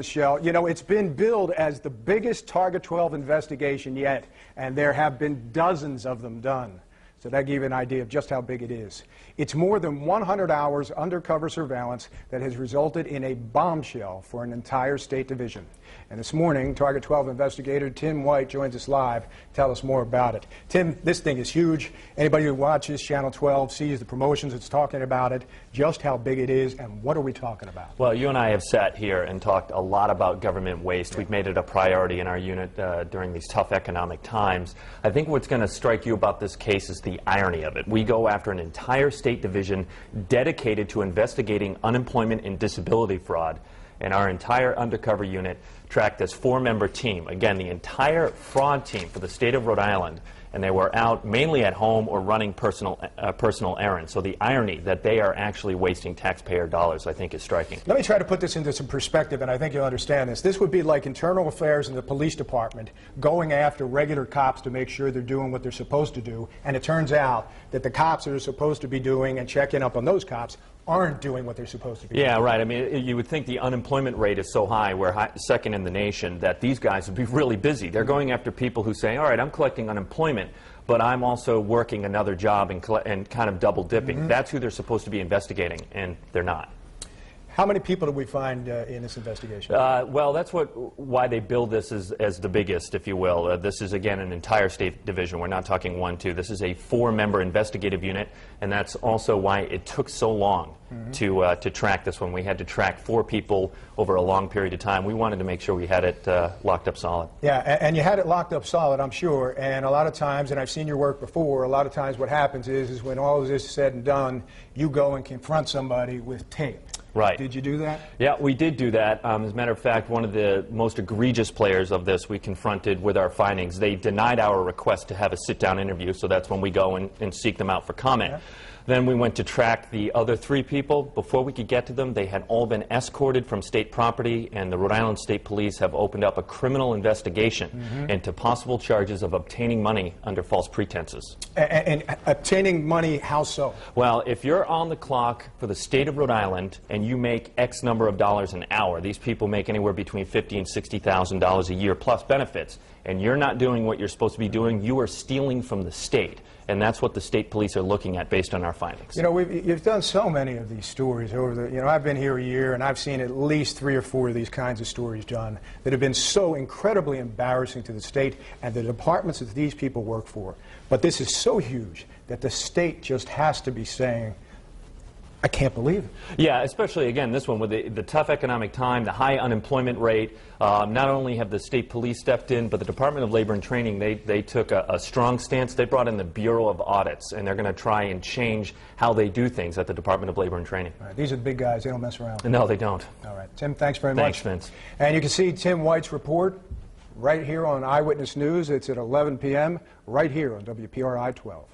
Michelle, you know, it's been billed as the biggest Target 12 investigation yet, and there have been dozens of them done. So that gives you an idea of just how big it is. It's more than 100 hours undercover surveillance that has resulted in a bombshell for an entire state division. And this morning, Target 12 investigator Tim White joins us live to tell us more about it. Tim, this thing is huge. Anybody who watches Channel 12 sees the promotions, it's talking about it, just how big it is, and what are we talking about? Well, you and I have sat here and talked a lot about government waste. We've made it a priority in our unit during these tough economic times. I think what's going to strike you about this case is the irony of it. We go after an entire state division dedicated to investigating unemployment and disability fraud, and our entire undercover unit tracked this four-member team. Again, the entire fraud team for the state of Rhode Island, and they were out mainly at home or running personal errands. So the irony that they are actually wasting taxpayer dollars, I think, is striking. Let me try to put this into some perspective, and I think you'll understand this. This would be like internal affairs in the police department going after regular cops to make sure they're doing what they're supposed to do, and it turns out that the cops that are supposed to be doing and checking up on those cops aren't doing what they're supposed to be doing. Yeah, right. I mean, you would think the unemployment rate is so high, we're second in the nation, that these guys would be really busy. They're going after people who say, all right, I'm collecting unemployment, but I'm also working another job and kind of double dipping. That's who they're supposed to be investigating, and they're not. How many people did we find in this investigation? Well, that's why they build this as the biggest, if you will. This is, again, an entire state division. We're not talking 1, 2. This is a 4-member investigative unit, and that's also why it took so long to track this one. We had to track 4 people over a long period of time. We wanted to make sure we had it locked up solid. Yeah, and you had it locked up solid, I'm sure. And a lot of times, and I've seen your work before, a lot of times what happens is when all of this is said and done, you go and confront somebody with tape. Right. Did you do that? Yeah, we did do that. As a matter of fact, one of the most egregious players of this we confronted with our findings. They denied our request to have a sit-down interview, so that's when we go and seek them out for comment. Yeah. Then we went to track the other 3 people. Before we could get to them, they had all been escorted from state property, and the Rhode Island State Police have opened up a criminal investigation into possible charges of obtaining money under false pretenses. And obtaining money, how so? Well, if you're on the clock for the state of Rhode Island and you make X number of dollars an hour, these people make anywhere between $50,000 and $60,000 a year plus benefits, and you're not doing what you're supposed to be doing, you are stealing from the state. And that's what the state police are looking at based on our findings. You know, you've done so many of these stories over the, you know, I've been here a year and I've seen at least 3 or 4 of these kinds of stories, John, that have been so incredibly embarrassing to the state and the departments that these people work for. But this is so huge that the state just has to be saying, I can't believe it. Yeah, especially, again, this one with the tough economic time, the high unemployment rate. Not only have the state police stepped in, but the Department of Labor and Training, they took a strong stance. They brought in the Bureau of Audits, and they're going to try and change how they do things at the Department of Labor and Training. All right, these are the big guys. They don't mess around. No, they don't. All right. Tim, thanks very much. Thanks, Vince. And you can see Tim White's report right here on Eyewitness News. It's at 11 p.m. right here on WPRI 12.